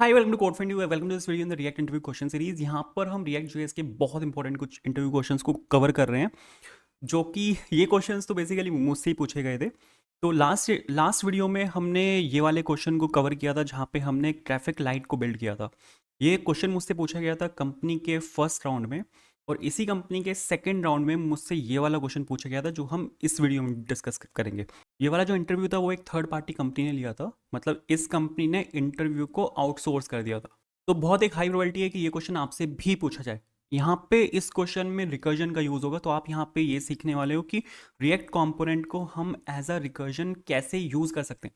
Hi welcome to code for interview welcome to this video in the React interview question series. यहाँ पर हम react JS के बहुत important कुछ interview questions को कवर कर रहे हैं, जो कि ये क्वेश्चंस तो बेसिकली मुझसे ही पूछे गए थे। तो लास्ट लास्ट वीडियो में हमने ये वाले क्वेश्चन को कवर किया था, जहाँ पे हमने एक ट्रैफिक लाइट को बिल्ड किया था। ये क्वेश्चन मुझसे पूछा गया था कंपनी के फर्स्ट राउंड में, और इसी कंपनी के सेकेंड राउंड में मुझसे ये वाला क्वेश्चन पूछा गया था जो हम इस वीडियो में डिस्कस करेंगे। ये वाला जो इंटरव्यू था वो एक थर्ड पार्टी कंपनी ने लिया था, मतलब इस कंपनी ने इंटरव्यू को आउटसोर्स कर दिया था। तो बहुत एक हाई प्रोबेबिलिटी है कि ये क्वेश्चन आपसे भी पूछा जाए। यहाँ पे इस क्वेश्चन में रिकर्जन का यूज होगा, तो आप यहाँ पे ये सीखने वाले हो कि रिएक्ट कंपोनेंट को हम एज अ रिकर्जन कैसे यूज कर सकते हैं।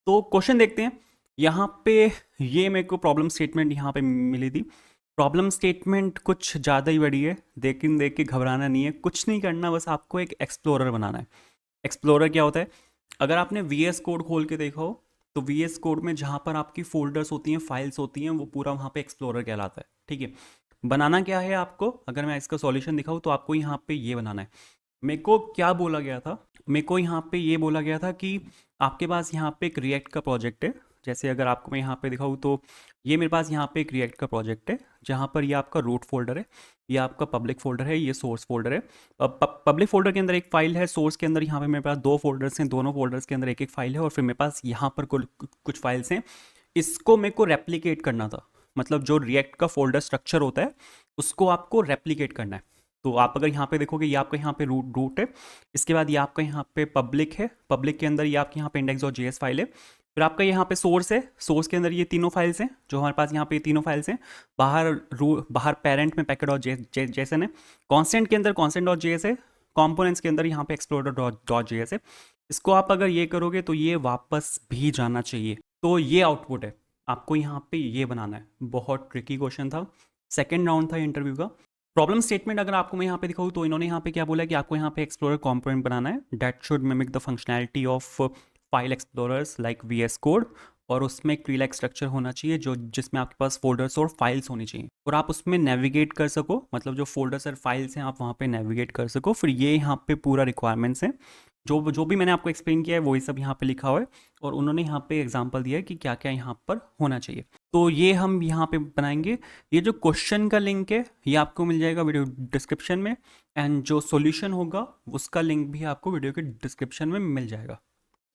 तो क्वेश्चन देखते हैं। यहाँ पे ये मेरे को प्रॉब्लम स्टेटमेंट यहाँ पे मिली थी। प्रॉब्लम स्टेटमेंट कुछ ज़्यादा ही बड़ी है, लेकिन देख के घबराना नहीं है, कुछ नहीं करना, बस आपको एक एक्सप्लोरर बनाना है। एक्सप्लोरर क्या होता है? अगर आपने वी एस कोड खोल के देखा हो, तो वी एस कोड में जहाँ पर आपकी फोल्डर्स होती हैं, फाइल्स होती हैं, वो पूरा वहाँ पे एक्सप्लोरर कहलाता है। ठीक है, बनाना क्या है आपको? अगर मैं इसका सॉल्यूशन दिखाऊँ तो आपको यहाँ पे ये बनाना है। मेरे को क्या बोला गया था? मेरे को यहाँ पे ये बोला गया था कि आपके पास यहाँ पे एक रिएक्ट का प्रोजेक्ट है। जैसे अगर आपको मैं यहाँ पे दिखाऊँ तो ये मेरे पास यहाँ पे एक रिएक्ट का प्रोजेक्ट है, जहाँ पर ये आपका रूट फोल्डर है, ये आपका पब्लिक फोल्डर है, ये सोर्स फोल्डर है। पब्लिक फोल्डर के अंदर एक फाइल है, सोर्स के अंदर यहाँ पे मेरे पास दो फोल्डर्स हैं, दोनों फोल्डर्स के अंदर एक एक फाइल है, और फिर मेरे पास यहाँ पर कुछ फाइल्स हैं। इसको मेरे को रेप्लिकेट करना था, मतलब जो रिएक्ट का फोल्डर स्ट्रक्चर होता है उसको आपको रेप्लिकेट करना है। तो आप अगर यहाँ पे देखोगे, ये आपका यहाँ पे रूट रूट है, इसके बाद ये आपका यहाँ पे पब्लिक है, पब्लिक के अंदर ये आपके यहाँ पे इंडेक्स और जेएस फाइल है, फिर आपका यहाँ पे सोर्स है, सोर्स के अंदर ये तीनों फाइल्स हैं जो हमारे पास यहाँ पे तीनों फाइल्स हैं। बाहर पेरेंट में पैकेट और जेसन है, कॉन्स्टेंट के अंदर कॉन्स्टेंट डॉट जेएस है, कॉम्पोनेंट्स के अंदर यहाँ पे एक्सप्लोरर डॉट जेएस है। इसको आप अगर ये करोगे तो ये वापस भी जाना चाहिए। तो ये आउटपुट है, आपको यहाँ पे ये बनाना है। बहुत ट्रिकी क्वेश्चन था, सेकेंड राउंड था इंटरव्यू का। प्रॉब्लम स्टेटमेंट अगर आपको मैं यहाँ पे दिखाऊँ तो इन्होंने यहाँ पे क्या बोला है कि आपको यहाँ पे एक्सप्लोरर कंपोनेंट बनाना है that should mimic the functionality of file explorers like V S code, और उसमें एक ट्री लाइक स्ट्रक्चर होना चाहिए जो जिसमें आपके पास फोल्डर्स और फाइल्स होनी चाहिए, और आप उसमें नेविगेट कर सको, मतलब जो फोल्डर्स और फाइल्स हैं आप वहाँ पे नेविगेट कर सको। फिर ये यहाँ पे पूरा रिक्वायरमेंट्स हैं, जो जो भी मैंने आपको एक्सप्लेन किया है वही सब यहाँ पे लिखा हुआ है, और उन्होंने यहाँ पे एग्जाम्पल दिया है कि क्या क्या यहाँ पर होना चाहिए। तो ये हम यहाँ पे बनाएंगे। ये जो क्वेश्चन का लिंक है ये आपको मिल जाएगा वीडियो डिस्क्रिप्शन में, एंड जो सॉल्यूशन होगा उसका लिंक भी आपको वीडियो के डिस्क्रिप्शन में मिल जाएगा।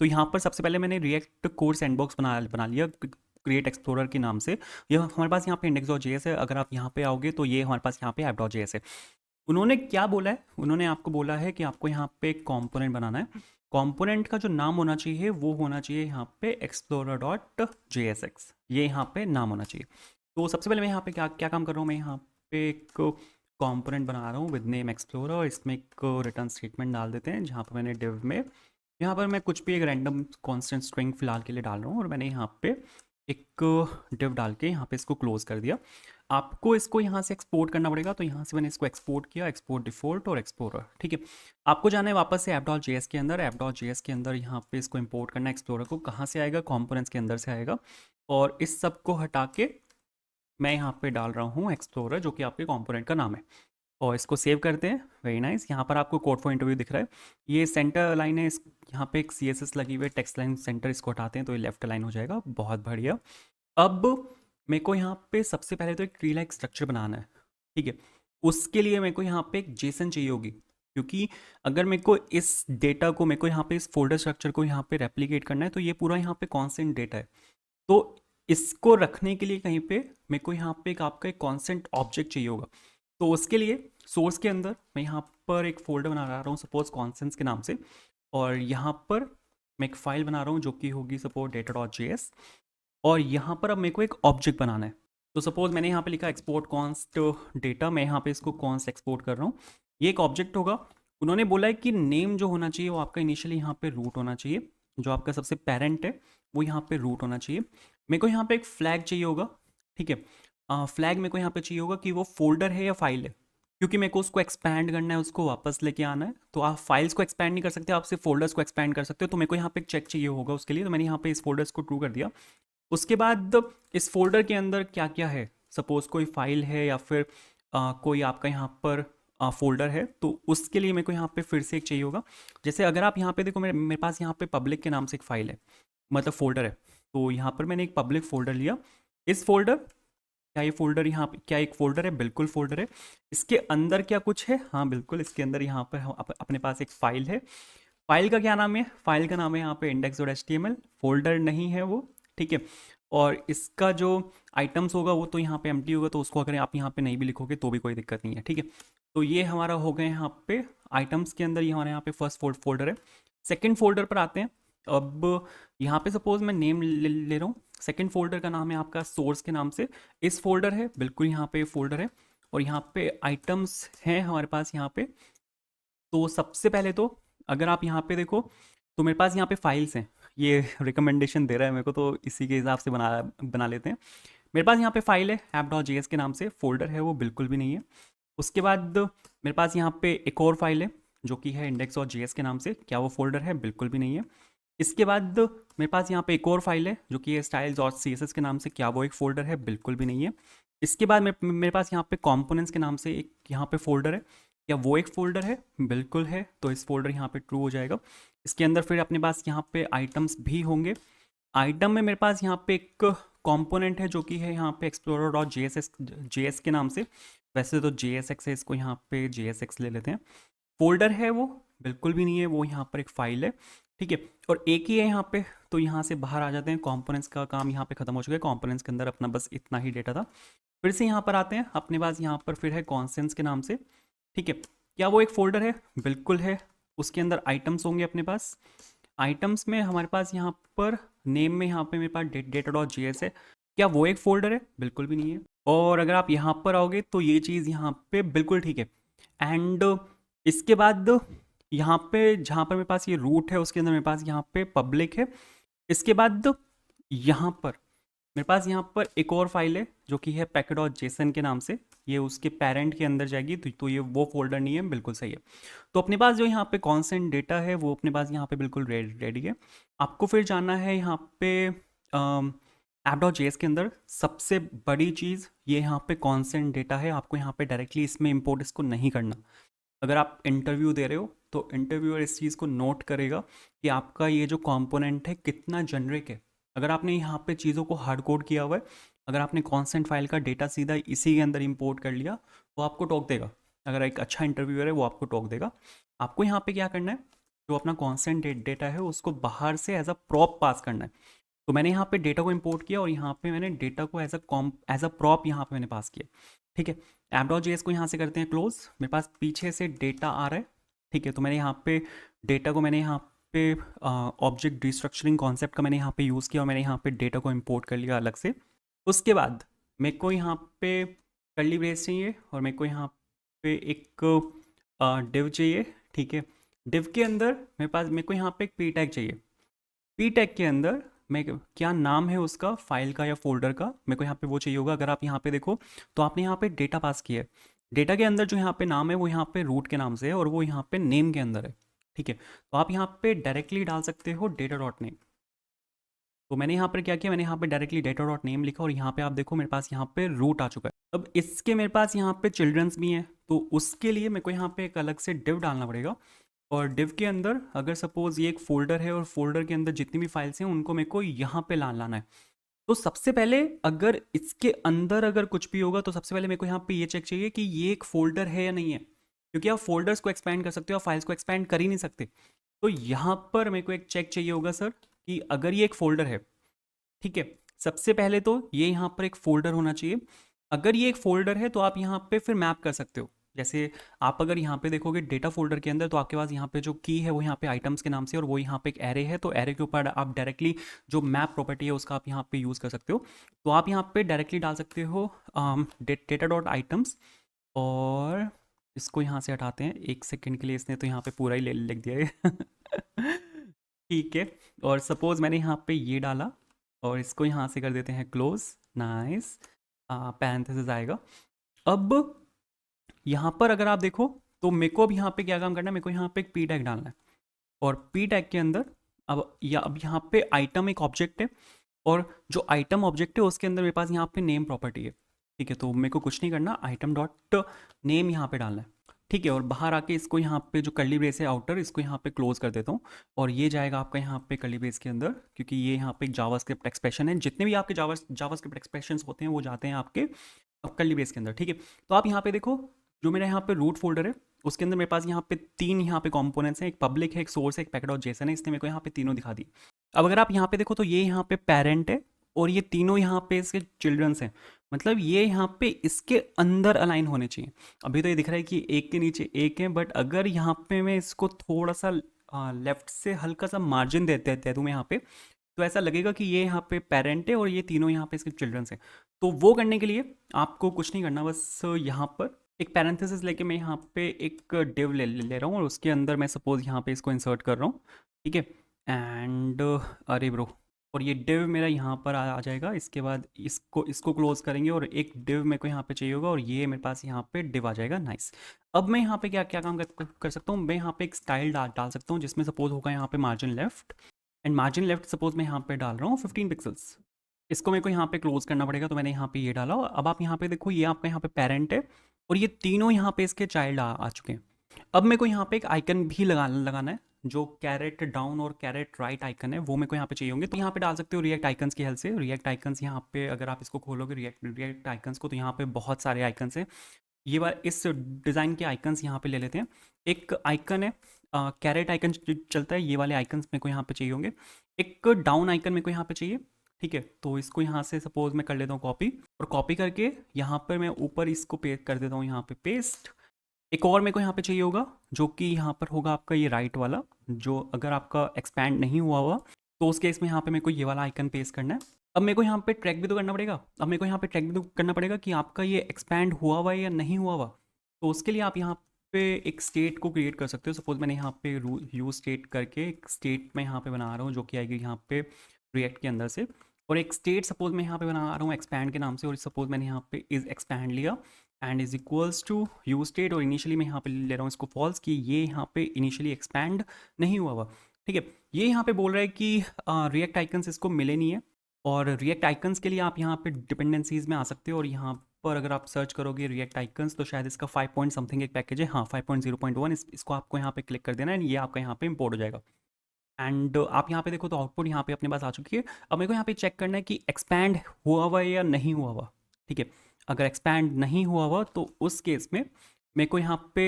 तो यहाँ पर सबसे पहले मैंने रिएक्ट कोड सैंडबॉक्स बना लिया क्रिएट एक्सप्लोरर के नाम से। ये हमारे पास यहाँ पे इंडेक्स डॉट जेएस है, अगर आप यहाँ पे आओगे तो ये हमारे पास यहाँ पे ऐप डॉट जेएस है। उन्होंने क्या बोला है? उन्होंने आपको बोला है कि आपको यहाँ पे एक कॉम्पोनेंट बनाना है। कॉम्पोनेंट का जो नाम होना चाहिए वो होना चाहिए यहाँ पे एक्सप्लोरर डॉट JSX, ये यहाँ पे नाम होना चाहिए। तो सबसे पहले मैं यहाँ पे क्या क्या काम कर रहा हूँ, मैं यहाँ पे एक कॉम्पोनेंट बना रहा हूँ विद नेम एक्सप्लोरर, और इसमें एक रिटर्न स्टेटमेंट डाल देते हैं, जहाँ पर मैंने डिव में यहाँ पर मैं कुछ भी एक रैंडम कॉन्स्टेंट स्ट्रिंग फिलहाल के लिए डाल रहा हूँ, और मैंने यहाँ पे एक डिव डाल के यहाँ पे इसको क्लोज कर दिया। आपको इसको यहाँ से एक्सपोर्ट करना पड़ेगा, तो यहाँ से मैंने इसको एक्सपोर्ट किया, एक्सपोर्ट डिफॉल्ट और एक्सप्लोरर। ठीक है, आपको जाना है वापस से app.js के अंदर, app.js के अंदर यहाँ पे इसको इंपोर्ट करना है। एक्सप्लोरर को कहाँ से आएगा? कंपोनेंट्स के अंदर से आएगा, और इस सब को हटा के मैं यहाँ पे डाल रहा हूँ एक्सप्लोरर, जो कि आपके कंपोनेंट का नाम है, और इसको सेव करते हैं। Very nice. यहाँ पर आपको कोड फॉर इंटरव्यू दिख रहा है, ये सेंटर लाइन है, इस यहाँ पे एक CSS लगी हुई है, टेक्स्ट लाइन सेंटर, इसको हटाते हैं तो ये लेफ्ट लाइन हो जाएगा। बहुत बढ़िया। अब मेरे को यहाँ पे सबसे पहले तो एक ट्री लाइक स्ट्रक्चर बनाना है। ठीक है, उसके लिए मेरे को यहाँ पे एक जेसन चाहिए होगी, क्योंकि अगर मेरे को इस डेटा को, मेरे को यहाँ पे इस फोल्डर स्ट्रक्चर को यहाँ पे रेप्लिकेट करना है, तो ये पूरा यहाँ पे कॉन्स्टेंट डेटा है। तो इसको रखने के लिए कहीं पे मेरे को यहाँ पे एक आपका एक कॉन्स्टेंट ऑब्जेक्ट चाहिए होगा। तो उसके लिए सोर्स के अंदर मैं यहाँ पर एक फोल्डर बना रहा हूँ सपोज कॉन्स्टेंट्स के नाम से, और यहाँ पर मैं एक फाइल बना रहा हूँ जो कि होगी सपोज data.js, और यहाँ पर अब मेरे को एक ऑब्जेक्ट बनाना है। तो सपोज मैंने यहाँ पे लिखा एक्सपोर्ट कॉन्स्ट डेटा, मैं यहाँ पे इसको कॉन्स्ट एक्सपोर्ट कर रहा हूँ, ये एक ऑब्जेक्ट होगा। उन्होंने बोला है कि नेम जो होना चाहिए वो आपका इनिशियली यहाँ पे रूट होना चाहिए, जो आपका सबसे पेरेंट है वो यहाँ पे रूट होना चाहिए। मेरे को यहाँ पे एक फ्लैग चाहिए होगा। ठीक है, फ्लैग मेरे को यहाँ पे चाहिए होगा कि वो फोल्डर है या फाइल है, क्योंकि मेरे को उसको एक्सपैंड करना है, उसको वापस लेके आना है। तो आप फाइल्स को एक्सपैंड नहीं कर सकते, आप सिर्फ फोल्डर्स को एक्सपैंड कर सकते हो। तो मेरे को यहाँ पे एक चेक चाहिए होगा उसके लिए, तो मैंने यहाँ पे इस फोल्डर्स को ट्रू कर दिया। उसके बाद इस फोल्डर के अंदर क्या क्या है, सपोज कोई फाइल है या फिर कोई आपका यहाँ पर फोल्डर है, तो उसके लिए मेरे को यहाँ पे फिर से एक चाहिए होगा। जैसे अगर आप यहाँ पे देखो, मेरे पास यहाँ पे पब्लिक के नाम से एक फाइल है, मतलब फोल्डर है। तो यहाँ पर मैंने एक पब्लिक फोल्डर लिया, इस फोल्डर, क्या ये फोल्डर यहाँ पे क्या एक फोल्डर है? बिल्कुल फोल्डर है। इसके अंदर क्या कुछ है? हाँ बिल्कुल, इसके अंदर यहाँ पर अपने पास एक फाइल है। फाइल का क्या नाम है? फाइल का नाम है यहाँ पे index.html। फोल्डर नहीं है वो, ठीक है। और इसका जो आइटम्स होगा वो तो यहाँ पे एम्प्टी होगा, तो उसको अगर आप यहाँ पे नहीं भी लिखोगे तो भी कोई दिक्कत नहीं है, ठीक है। तो ये हमारा हो गए यहाँ पे आइटम्स के अंदर, ये हमारे यहाँ पे फर्स्ट फोल्डर है। सेकेंड फोल्डर पर आते हैं। अब यहाँ पे सपोज मैं नेम ले रहा हूँ। सेकेंड फोल्डर का नाम है आपका सोर्स के नाम से। इस फोल्डर है, बिल्कुल यहाँ पे फोल्डर है। और यहाँ पे आइटम्स हैं हमारे पास यहाँ पे। तो सबसे पहले तो अगर आप यहाँ पे देखो तो मेरे पास यहाँ पे फाइल्स हैं। ये रिकमेंडेशन दे रहा है मेरे को, तो इसी के हिसाब से बना बना लेते हैं। मेरे पास यहाँ पे फाइल है app.js के नाम से। फोल्डर है वो बिल्कुल भी नहीं है। उसके बाद मेरे पास यहाँ पे एक और फाइल है जो कि है index.js के नाम से। क्या वो फोल्डर है? बिल्कुल भी नहीं है। इसके बाद मेरे पास यहाँ पे एक और फाइल है जो कि है styles.css के नाम से। क्या वो एक फोल्डर है? बिल्कुल भी नहीं है। इसके बाद मेरे पास यहाँ पे कंपोनेंट्स के नाम से एक यहाँ पे फोल्डर है। क्या वो एक फोल्डर है? बिल्कुल है। तो इस फोल्डर यहाँ पे ट्रू हो जाएगा। इसके अंदर फिर अपने पास यहाँ पे आइटम्स भी होंगे। आइटम में मेरे पास यहाँ पे एक कंपोनेंट है जो कि है यहाँ पे explorer.js के नाम से। वैसे तो JSX है, इसको यहाँ पे JSX ले लेते हैं। फोल्डर है वो? बिल्कुल भी नहीं है। वो यहाँ पर एक फाइल है, ठीक है। और एक ही है यहाँ पे। तो यहाँ से बाहर आ जाते हैं। कंपोनेंट्स का काम यहाँ पे खत्म हो चुका है। कंपोनेंट्स के अंदर अपना बस इतना ही डेटा था। फिर से यहाँ पर आते हैं। अपने पास यहाँ पर फिर है कॉन्स्टेंट्स के नाम से, ठीक है। क्या वो एक फोल्डर है? बिल्कुल है। उसके अंदर आइटम्स होंगे अपने पास। आइटम्स में हमारे पास यहाँ पर नेम में यहाँ पे मेरे पास data.js है। क्या वो एक फोल्डर है? बिल्कुल भी नहीं है। और अगर आप यहाँ पर आओगे तो ये चीज़ यहाँ पे बिल्कुल ठीक है। एंड इसके बाद यहाँ पे जहाँ पर मेरे पास ये रूट है उसके अंदर मेरे पास यहाँ पे पब्लिक है। इसके बाद यहाँ पर मेरे पास यहाँ पर एक और फाइल है जो कि है packet.json के नाम से। ये उसके पेरेंट के अंदर जाएगी, तो ये वो फोल्डर नहीं है। बिल्कुल सही है। तो अपने पास जो यहाँ पे कॉन्स्टेंट डेटा है वो अपने पास यहाँ पे बिल्कुल रेडी है। आपको फिर जाना है यहाँ पे app.js के अंदर। सबसे बड़ी चीज़ ये यहाँ पे कॉन्स्टेंट डेटा है। आपको यहाँ पे डायरेक्टली इसमें इम्पोर्ट इसको नहीं करना। अगर आप इंटरव्यू दे रहे हो तो इंटरव्यूअर इस चीज़ को नोट करेगा कि आपका ये जो कंपोनेंट है कितना जेनरिक है। अगर आपने यहाँ पे चीज़ों को हार्ड कोड किया हुआ है, अगर आपने कॉन्स्टेंट फाइल का डेटा सीधा इसी के अंदर इंपोर्ट कर लिया, वो आपको टोक देगा। अगर एक अच्छा इंटरव्यूअर है वो आपको टोक देगा। आपको यहाँ पे क्या करना है, जो अपना कॉन्स्टेंट डेटा है उसको बाहर से एज अ प्रॉप पास करना है। तो मैंने यहाँ पे डेटा को इंपोर्ट किया और यहाँ पे मैंने डेटा को एज अ प्रॉप यहाँ पे मैंने पास किया, ठीक है। app.js को यहाँ से करते हैं क्लोज। मेरे पास पीछे से डेटा आ रहा है, ठीक है। तो मैंने यहाँ पे डेटा को मैंने यहाँ पे ऑब्जेक्ट डिस्ट्रक्चरिंग कॉन्सेप्ट का मैंने यहाँ पे यूज़ किया और मैंने यहाँ पे डेटा को इंपोर्ट कर लिया अलग से। उसके बाद मेरे को यहाँ पे कर्ली ब्रेस चाहिए और मेरे को यहाँ पे एक डिव चाहिए, ठीक है। डिव के अंदर मेरे को यहाँ पे एक पी टैग चाहिए। पी टैग के अंदर मैं क्या नाम है उसका, फाइल का या फोल्डर का, मेरे को यहाँ पे वो चाहिए होगा। अगर आप यहाँ पे देखो तो आपने यहाँ पे डेटा पास किया है। डेटा के अंदर जो यहाँ पे नाम है वो यहाँ पे रूट के नाम से है और वो यहाँ पे नेम के अंदर है, ठीक है। तो आप यहाँ पे डायरेक्टली डाल सकते हो data.name। तो मैंने यहाँ पर क्या किया, मैंने यहाँ पे डायरेक्टली data.name लिखा और यहाँ पे आप देखो मेरे पास यहाँ पे रूट आ चुका है। अब इसके मेरे पास यहाँ पे चिल्ड्रंस भी हैं, तो उसके लिए मेरे को यहाँ पे एक अलग से डिव डालना पड़ेगा। और डिव के अंदर अगर सपोज ये एक फोल्डर है और फोल्डर के अंदर जितनी भी फाइल्स हैं उनको मेरे को यहाँ पे लाना है। तो सबसे पहले अगर इसके अंदर अगर कुछ भी होगा तो सबसे पहले मेरे को यहाँ पे ये चेक चाहिए कि ये एक फोल्डर है या नहीं है, क्योंकि आप फोल्डर्स को एक्सपैंड कर सकते हो, फाइल्स को एक्सपैंड कर ही नहीं सकते। तो यहाँ पर मेरे को एक चेक चाहिए होगा सर कि अगर ये एक फोल्डर है, ठीक है। सबसे पहले तो ये यहाँ पर एक फोल्डर होना चाहिए। अगर ये एक फोल्डर है तो आप यहाँ पे फिर मैप कर सकते हो। जैसे आप अगर यहाँ पे देखोगे डेटा फोल्डर के अंदर तो आपके पास यहाँ पे जो की है वो यहाँ पे आइटम्स के नाम से और वो यहाँ पे एक एरे है। तो एरे के ऊपर आप डायरेक्टली जो मैप प्रॉपर्टी है उसका आप यहाँ पे यूज़ कर सकते हो। तो आप यहाँ पे डायरेक्टली डाल सकते हो data.items और इसको यहाँ से हटाते हैं। एक सेकेंड के लिए इसने तो यहाँ पे पूरा ही लिख दिया है ठीक है। और सपोज मैंने यहाँ पे ये डाला और इसको यहाँ से कर देते हैं क्लोज। नाइस, पैरेंथेसिस आएगा। अब यहाँ पर अगर आप देखो तो मेरे को अब यहाँ पे क्या काम करना है, मेरे को यहाँ पे एक पी टैग डालना है और पी टैग के अंदर अब यहाँ पे आइटम एक ऑब्जेक्ट है और जो आइटम ऑब्जेक्ट है उसके अंदर मेरे पास यहाँ पे नेम प्रॉपर्टी है, ठीक है। तो मेरे को कुछ नहीं करना, आइटम डॉट नेम यहाँ पे डालना है। ठीक है, और बाहर आके इसको यहाँ पे जो कर्ली ब्रेस है आउटर, इसको यहाँ पे क्लोज कर देता हूँ और ये जाएगा आपका यहाँ पे कर्ली ब्रेस के अंदर, क्योंकि ये यहाँ पे एक जावास्क्रिप्ट एक्सप्रेशन है। जितने भी आपके जावास्क्रिप्ट एक्सप्रेशंस होते हैं वो जाते हैं आपके कर्ली ब्रेस के अंदर। ठीक है, तो आप यहाँ पे देखो जो मेरा यहाँ पे रूट फोल्डर है उसके अंदर मेरे पास यहाँ पे 3 यहाँ पे कंपोनेंट्स हैं, एक पब्लिक है, एक सोर्स है, एक पैकेट और जेसन है। इसने मेरे को यहाँ पे तीनों दिखा दी। अब अगर आप यहाँ पे देखो तो ये यहाँ पे पेरेंट है और ये तीनों यहाँ पे इसके चिल्ड्रंस हैं, मतलब ये यहाँ पे इसके अंदर अलाइन होने चाहिए। अभी तो ये दिख रहा है कि एक के नीचे एक है, बट अगर यहाँ पे मैं इसको थोड़ा सा लेफ्ट से हल्का सा मार्जिन दे दूँ मैं यहाँ पे, तो ऐसा लगेगा कि ये यहाँ पे पेरेंट है और ये तीनों यहाँ पे इसके चिल्ड्रंस हैं। तो वो करने के लिए आपको कुछ नहीं करना, बस यहाँ पर एक पैरेंथेसिस लेके मैं यहाँ पे एक डिव ले रहा हूँ और उसके अंदर मैं सपोज यहाँ पे इसको इंसर्ट कर रहा हूँ। ठीक है, एंड अरे ब्रो, और ये डिव मेरा यहाँ पर आ जाएगा। इसके बाद इसको क्लोज करेंगे और एक डिव मेरे को यहाँ पे चाहिए होगा और ये मेरे पास यहाँ पे डिव आ जाएगा। नाइस। अब मैं यहाँ पे क्या क्या काम कर सकता हूँ, मैं यहाँ पे एक स्टाइल डाल सकता हूँ जिसमें सपोज होगा यहाँ पे margin left, and margin left suppose मैं यहाँ पे डाल रहा हूँ 15 पिक्सल्स। इसको मेरे को यहाँ पे क्लोज करना पड़ेगा, तो मैंने यहाँ पे ये डाला। अब आप यहाँ पे देखो ये आपका यहाँ पे पेरेंट है और ये तीनों यहाँ पे इसके चाइल्ड आ चुके हैं। अब मेरे को यहाँ पे एक आइकन भी लगाना है, जो कैरेट डाउन और कैरेट राइट आइकन है वो मेरे को यहाँ पे चाहिए होंगे। तो यहाँ पे डाल सकते हो रिएक्ट आइकन्स की हेल्प से। रिएक्ट आइकन्स यहाँ पे अगर आप इसको खोलोगे रिएक्ट आइकन्स को, तो यहाँ पे बहुत सारे आइकन्स हैं। ये बार इस डिज़ाइन के आइकन्स यहाँ पे ले लेते हैं। एक आइकन है कैरेट आइकन चलता है, ये वाले आइकन्स मेरे को यहाँ पे चाहिए होंगे। एक डाउन आइकन मेरे को यहाँ पे चाहिए। ठीक है, तो इसको यहाँ से सपोज मैं कर लेता हूँ कॉपी, और कॉपी करके यहाँ पर मैं ऊपर इसको पेस्ट कर देता हूँ, यहाँ पे पेस्ट। एक और मेरे को यहाँ पे चाहिए होगा जो कि यहाँ पर होगा आपका ये राइट वाला, जो अगर आपका एक्सपैंड नहीं हुआ हुआ तो उस केस में यहाँ पे मेरे को ये वाला आइकन पेस्ट करना है। अब मेरे को यहाँ पे ट्रैक भी तो करना पड़ेगा। अब मेरे को यहाँ पे ट्रैक भी तो करना पड़ेगा कि आपका ये एक्सपैंड हुआ हुआ है या नहीं हुआ हुआ। तो उसके लिए आप यहाँ पे एक स्टेट को क्रिएट कर सकते हो। सपोज मैंने यहाँ पे यूज स्टेट करके एक स्टेट मैं यहाँ पे बना रहा हूँ जो कि आएगी यहाँ पे रिएक्ट के अंदर से, और एक स्टेट सपोज मैं यहाँ पे बना रहा हूँ एक्सपैंड के नाम से, और सपोज मैंने यहाँ पे इज एक्सपैंड लिया and is equals to use state, और इनिशियली मैं यहाँ पे ले रहा हूँ इसको फॉल्स, कि ये यहाँ पे इनिशियली एक्सपैंड नहीं हुआ हुआ। ठीक है, ये यहाँ पे बोल रहा है कि रिएक्ट आइकन्स इसको मिले नहीं है, और रिएक्ट आइकन्स के लिए आप यहाँ पे डिपेंडेंसीज में आ सकते हो, और यहाँ पर अगर आप सर्च करोगे रिएक्ट आइकन्स तो शायद इसका 5 पॉइंट समथिंग एक पैकेज है, हाँ 5.0.1, इसको आपको यहाँ पे क्लिक कर देना है, ये आपका यहाँ पे इंपोर्ट हो जाएगा। एंड आप यहाँ पे देखो तो आउटपुट यहाँ पे अपने पास आ चुकी है। अब मेरे को यहाँ पे चेक करना है कि एक्सपैंड हुआ हुआ है या नहीं हुआ हुआ। ठीक है, अगर एक्सपैंड नहीं हुआ हुआ तो उस केस में मेरे को यहाँ पे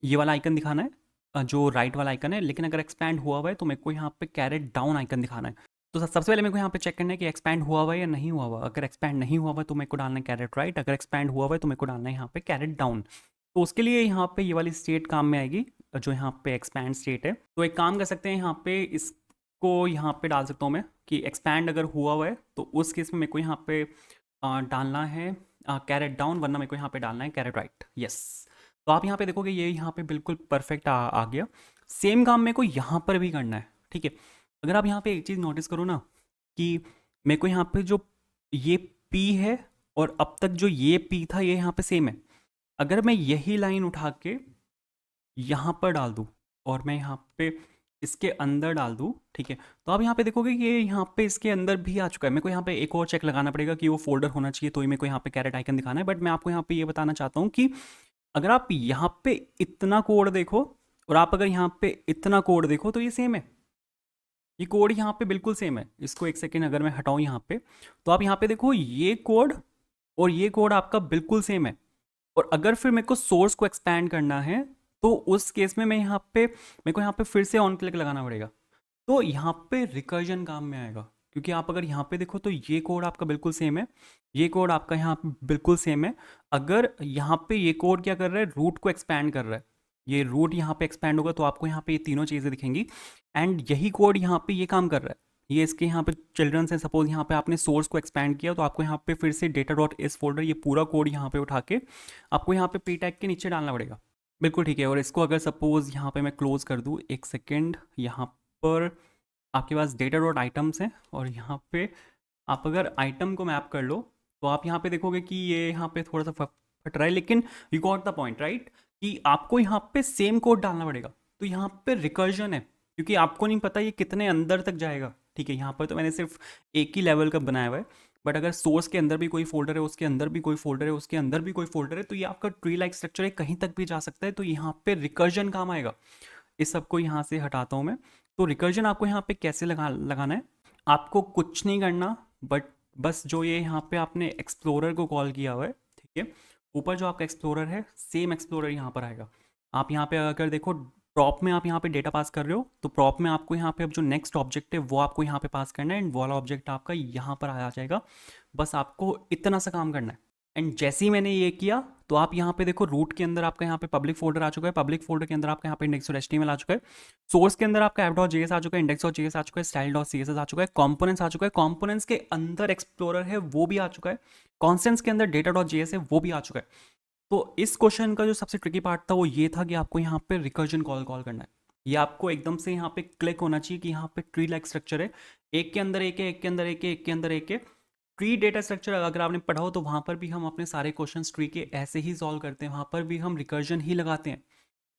ये वाला आइकन दिखाना है, जो राइट वाला आइकन है। लेकिन अगर एक्सपैंड हुआ हुआ है तो मेरे को यहाँ पे कैरेट डाउन आइकन दिखाना है। तो सबसे पहले मेरे को यहाँ पे चेक करना है कि एक्सपैंड हुआ हुआ है या नहीं हुआ हुआ। अगर एक्सपैंड नहीं हुआ हुआ तो मेरे को डालना है कैरेट राइट, अगर एक्सपैंड हुआ हुआ है तो मेरे को डालना है यहाँ पे कैरेट डाउन। तो उसके लिए यहाँ पे ये वाली स्टेट काम में आएगी जो यहाँ पे एक्सपैंड स्टेट है। तो एक काम कर सकते हैं, यहाँ पे इसको यहाँ पे डाल सकता हूँ मैं कि एक्सपैंड अगर हुआ हुआ है तो उस केस में मेरे को यहाँ पे डालना है कैरेट डाउन, वरना मेरे को यहाँ पे डालना है कैरेट राइट। यस, तो आप यहाँ पे देखोगे ये यहाँ पे बिल्कुल परफेक्ट आ गया। सेम काम मेरे को यहाँ पर भी करना है। ठीक है, अगर आप यहाँ पे एक चीज़ नोटिस करो ना कि मेरे को यहाँ पे जो ये P है और अब तक जो ये P था ये यहाँ पे सेम है। अगर मैं यही लाइन उठा के यहाँ पर डाल दूँ और मैं यहाँ पे इसके अंदर डाल दूँ, ठीक है, तो आप यहाँ पे देखोगे कि ये यहाँ पे इसके अंदर भी आ चुका है। मेरे को यहाँ पे एक और चेक लगाना पड़ेगा कि वो फोल्डर होना चाहिए, तो ही मेरे को यहाँ पे कैरेट आइकन दिखाना है। बट मैं आपको यहाँ पे ये बताना चाहता हूँ कि अगर आप यहाँ पे इतना कोड देखो और आप अगर यहाँ पे इतना कोड देखो तो ये सेम है। ये कोड यहाँ पे बिल्कुल सेम है। इसको एक सेकेंड अगर मैं हटाऊँ यहाँ पे, तो आप यहाँ पे देखो ये कोड और ये कोड आपका बिल्कुल सेम है। और अगर फिर मेरे को सोर्स को एक्सपैंड करना है तो उस केस में मेरे को यहाँ पे फिर से ऑन क्लिक लगाना पड़ेगा। तो यहाँ पे रिकर्जन काम में आएगा, क्योंकि आप अगर यहाँ पे देखो तो ये कोड आपका बिल्कुल सेम है, ये कोड आपका यहाँ पे बिल्कुल सेम है। अगर यहाँ पे ये कोड क्या कर रहा है, रूट को एक्सपैंड कर रहा है, ये रूट यहाँ पे एक्सपैंड होगा तो आपको यहाँ पे ये तीनों चीज़ें दिखेंगी। एंड यही कोड यहाँ पे ये काम कर रहा है, ये इसके यहाँ पे चिल्ड्रंस हैं। सपोज यहाँ पे आपने सोर्स को एक्सपैंड किया तो आपको यहाँ पे फिर से data.is फोल्डर, ये पूरा कोड यहाँ पे उठा के आपको यहाँ पे p टैग के नीचे डालना पड़ेगा। बिल्कुल ठीक है। और इसको अगर सपोज यहाँ पे मैं क्लोज कर दूँ, एक सेकेंड, यहाँ पर आपके पास data.items है और यहाँ पे आप अगर आइटम को मैप कर लो तो आप यहाँ पे देखोगे कि ये यहाँ पे थोड़ा सा फट रहा है, लेकिन you got the point right, कि आपको यहाँ पे सेम कोड डालना पड़ेगा। तो यहाँ पे रिकर्जन है, क्योंकि आपको नहीं पता ये कितने अंदर तक जाएगा। ठीक है, यहाँ पर तो मैंने सिर्फ एक ही लेवल का बनाया हुआ है, बट अगर सोर्स के अंदर भी कोई फोल्डर है, उसके अंदर भी कोई फोल्डर है, उसके अंदर भी कोई फोल्डर है, तो ये आपका ट्री लाइक स्ट्रक्चर है, कहीं तक भी जा सकता है। तो यहाँ पे रिकर्जन काम आएगा। इस सबको यहाँ से हटाता हूँ मैं। तो रिकर्जन आपको यहाँ पे कैसे लगाना है, आपको कुछ नहीं करना, बट बस जो ये यहाँ पे आपने एक्सप्लोरर को कॉल किया हुआ है, ठीक है, ऊपर जो आपका एक्सप्लोरर है, सेम एक्सप्लोरर यहाँ पर आएगा। आप यहाँ पे अगर देखो प्रॉप में आप यहाँ पे डेटा पास कर रहे हो, तो प्रॉप में आपको यहाँ पे अब जो नेक्स्ट ऑब्जेक्ट है वो आपको यहाँ पे पास करना है, एंड वो वाला ऑब्जेक्ट आपका यहाँ पर आ जाएगा। बस आपको इतना सा काम करना है। एंड जैसे ही मैंने ये किया, तो आप यहाँ पे देखो रूट के अंदर आपका यहाँ पे पब्लिक फोल्डर आ चुका है, पब्लिक फोल्डर के अंदर आपका यहाँ पे index.html आ चुका है, सोर्स के अंदर आपका app.js आ चुका है, index.js आ चुका है, style.css आ चुका है, components आ चुका है, components के अंदर एक्सप्लोरर है वो भी आ चुका है, constants के अंदर data.js है वो भी आ चुका है। तो इस क्वेश्चन का जो सबसे ट्रिकी पार्ट था वो ये था कि आपको यहाँ पे रिकर्जन कॉल करना है। ये आपको एकदम से यहाँ पे क्लिक होना चाहिए कि यहाँ पे ट्री लाइक स्ट्रक्चर है, एक के अंदर एक है, एक के अंदर एक है, एक के अंदर एक है। ट्री डेटा स्ट्रक्चर अगर आपने पढ़ा हो तो वहाँ पर भी हम अपने सारे क्वेश्चन ट्री के ऐसे ही सॉल्व करते हैं, वहाँ पर भी हम रिकर्जन ही लगाते हैं।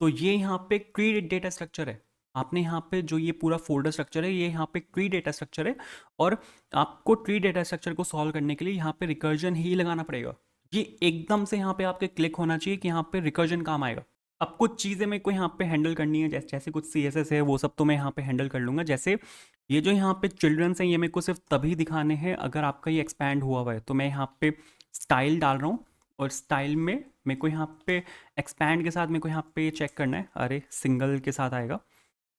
तो ये यहाँ पे ट्री डेटा स्ट्रक्चर है। आपने यहाँ पे जो ये पूरा फोल्डर स्ट्रक्चर है, ये यहाँ पे ट्री डेटा स्ट्रक्चर है, और आपको ट्री डेटा स्ट्रक्चर को सॉल्व करने के लिए यहाँ पे रिकर्जन ही लगाना पड़ेगा। ये एकदम से यहाँ पे आपके क्लिक होना चाहिए कि यहाँ पे रिकर्जन काम आएगा। अब कुछ चीज़ें मेरे को यहाँ पे हैंडल करनी है, जैसे कुछ CSS है वो सब तो मैं यहाँ पे हैंडल कर लूँगा। जैसे ये जो यहाँ पे चिल्ड्रंस हैं, ये मेरे को सिर्फ तभी दिखाने हैं अगर आपका ये एक्सपैंड हुआ हुआ है। तो मैं यहाँ पे स्टाइल डाल रहा हूँ, और स्टाइल में मेरे को यहाँ पे एक्सपैंड के साथ मेरे को यहाँ पे चेक करना है, अरे सिंगल के साथ आएगा,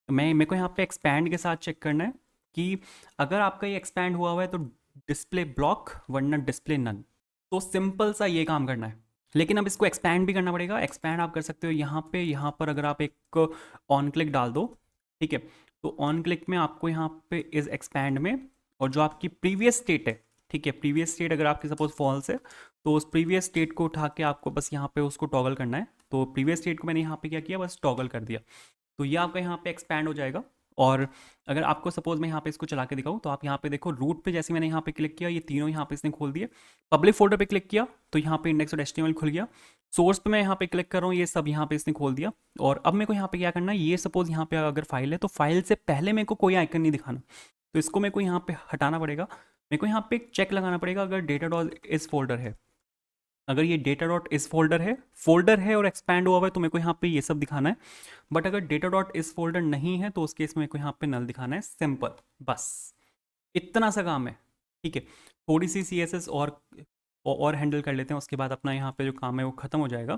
मेरे को यहाँ पे एक्सपैंड के साथ चेक करना है कि अगर आपका ये एक्सपैंड हुआ हुआ है तो डिस्प्ले ब्लॉक, वरना डिस्प्ले नन। तो सिंपल सा ये काम करना है। लेकिन अब इसको एक्सपैंड भी करना पड़ेगा। एक्सपैंड आप कर सकते हो यहाँ पर अगर आप एक ऑन क्लिक डाल दो, ठीक है, तो ऑन क्लिक में आपको यहाँ पे इस एक्सपैंड में, और जो आपकी प्रीवियस स्टेट है, ठीक है, प्रीवियस स्टेट अगर आपकी सपोज फॉल्स है, तो उस प्रीवियस स्टेट को उठा के आपको बस यहाँ पे उसको टॉगल करना है। तो प्रीवियस स्टेट को मैंने यहाँ पे क्या किया, बस टॉगल कर दिया, तो ये आपका यहाँ पे एक्सपैंड हो जाएगा। और अगर आपको सपोज मैं यहाँ पे इसको चला के दिखाऊँ, तो आप यहाँ पे देखो रूट पे जैसे मैंने यहाँ पे क्लिक किया, ये तीनों यहाँ पे इसने खोल दिए। पब्लिक फोल्डर पे क्लिक किया तो यहाँ पे index.html खुल गया। सोर्स पे मैं यहाँ पे क्लिक कर रहा हूँ, ये सब यहाँ पे इसने खोल दिया। और अब मेरे को यहाँ पे क्या करना है, ये सपोज यहाँ पे अगर फाइल है तो फाइल से पहले मेरे को कोई आइकन नहीं दिखाना, तो इसको मेरे को यहाँ पे हटाना पड़ेगा। मेरे को यहाँ पे एक चेक लगाना पड़ेगा, अगर डेटा डॉट इस फोल्डर है, अगर ये डेटा डॉट इस फोल्डर है और एक्सपैंड हुआ हुआ है, तो मेरे को यहाँ पे ये सब दिखाना है। बट अगर डेटा डॉट इस फोल्डर नहीं है तो उस केस में मेरे को यहाँ पे नल दिखाना है, सिंपल, बस इतना सा काम है, ठीक है। थोड़ी सी CSS और हैंडल कर लेते हैं, उसके बाद अपना यहाँ पे जो काम है वो खत्म हो जाएगा।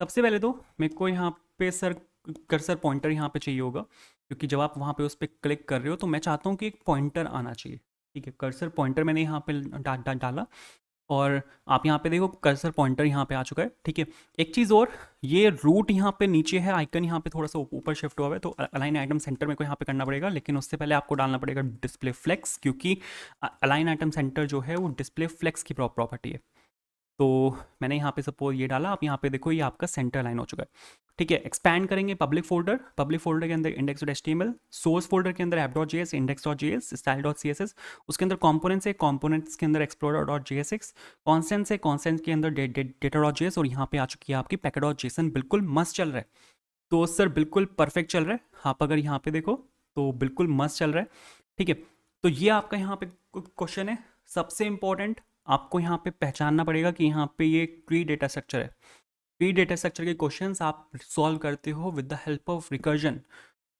सबसे पहले तो मेरे को यहाँ पे कर्सर पॉइंटर यहाँ पे चाहिए होगा, क्योंकि जब आप वहाँ पे उस पर क्लिक कर रहे हो तो मैं चाहता हूँ कि एक पॉइंटर आना चाहिए, ठीक है। कर्सर पॉइंटर मैंने यहाँ पे डाला, और आप यहाँ पे देखो कर्सर पॉइंटर यहाँ पे आ चुका है, ठीक है। एक चीज़ और, ये रूट यहाँ पे नीचे है, आइकन यहाँ पे थोड़ा सा ऊपर शिफ्ट हुआ है, तो अलाइन आइटम सेंटर मेरे को यहाँ पे करना पड़ेगा। लेकिन उससे पहले आपको डालना पड़ेगा डिस्प्ले फ्लेक्स, क्योंकि अलाइन आइटम सेंटर जो है वो डिस्प्ले फ्लेक्स की प्रॉपर्टी है। तो मैंने यहाँ पे सपोज ये डाला, आप यहाँ पे देखो ये आपका सेंटर लाइन हो चुका है, ठीक है। एक्सपैंड करेंगे पब्लिक फोल्डर के अंदर index.html, सोर्स फोल्डर के अंदर app.js, index.js, style.css, उसके अंदर कंपोनेंट्स है, कंपोनेंट्स के अंदर explorer.jsx, कॉन्स्टेंट्स है, कॉन्स्टेंट्स के अंदर data.js, और यहाँ पे आ चुकी है आपकी packet.json। बिल्कुल मस्त चल रहा है, तो सर बिल्कुल परफेक्ट चल रहा है। आप अगर यहाँ पे देखो तो बिल्कुल मस्त चल रहा है, ठीक है। तो ये आपका यहाँ पे क्वेश्चन है। सबसे इंपॉर्टेंट आपको यहाँ पे पहचानना पड़ेगा कि यहाँ पे ये ट्री डेटा स्ट्रक्चर है। ट्री डेटा स्ट्रक्चर के क्वेश्चंस आप सॉल्व करते हो with the help of recursion.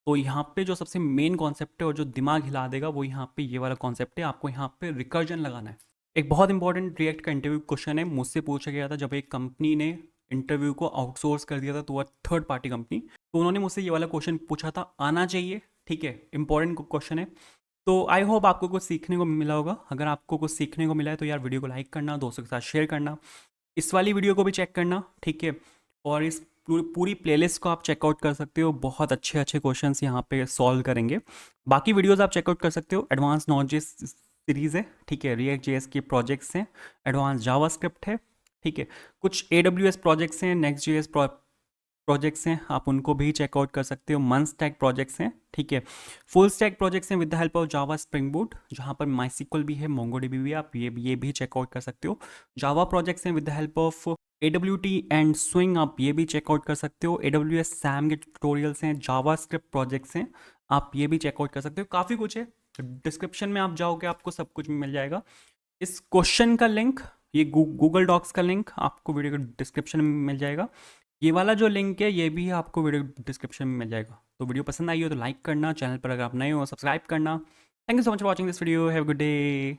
तो यहाँ पे जो सबसे मेन कॉन्सेप्ट है और जो दिमाग हिला देगा वो यहाँ पे ये वाला कॉन्सेप्ट है, आपको यहाँ पे रिकर्जन लगाना है। एक बहुत इंपॉर्टेंट रिएक्ट का इंटरव्यू क्वेश्चन है, मुझसे पूछा गया था जब एक कंपनी ने इंटरव्यू को आउटसोर्स कर दिया था तो वह थर्ड पार्टी कंपनी, तो उन्होंने मुझसे ये वाला क्वेश्चन पूछा था, आना चाहिए, ठीक है, इंपॉर्टेंट क्वेश्चन है। तो आई होप आपको कुछ सीखने को मिला होगा। अगर आपको कुछ सीखने को मिला है तो यार वीडियो को लाइक करना, दोस्तों के साथ शेयर करना, इस वाली वीडियो को भी चेक करना, ठीक है। और इस पूरी प्लेलिस्ट को आप चेकआउट कर सकते हो, बहुत अच्छे अच्छे क्वेश्चंस यहाँ पे सॉल्व करेंगे। बाकी वीडियोस आप चेकआउट कर सकते हो, एडवांस नॉलेज सीरीज़ है, ठीक है, React.js के प्रोजेक्ट्स हैं, एडवांस जावास्क्रिप्ट है, ठीक है, कुछ AWS प्रोजेक्ट्स हैं, Next.js प्रोजेक्ट्स हैं, आप उनको भी चेकआउट कर सकते हो, मन स्टैक प्रोजेक्ट्स हैं, ठीक है, फुल स्टैक प्रोजेक्ट्स हैं with the help of Java spring boot, जहाँ पर MySQL भी है, MongoDB भी है, आप ये भी चेकआउट कर सकते हो। जावा प्रोजेक्ट्स हैं with the help of AWT and swing, आप ये भी चेकआउट कर सकते हो। AWS SAM के ट्यूटोरियल्स हैं, जावा स्क्रिप्ट प्रोजेक्ट्स हैं, आप ये भी चेकआउट कर सकते हो। काफ़ी कुछ है, डिस्क्रिप्शन में आप जाओगे आपको सब कुछ मिल जाएगा। इस क्वेश्चन का लिंक, ये गूगल डॉक्स का लिंक आपको वीडियो के डिस्क्रिप्शन में मिल जाएगा। ये वाला जो लिंक है ये भी आपको वीडियो डिस्क्रिप्शन में मिल जाएगा। तो वीडियो पसंद आई हो तो लाइक करना, चैनल पर अगर आप नए हो सब्सक्राइब करना। Thank you so much for watching this video, have a good day.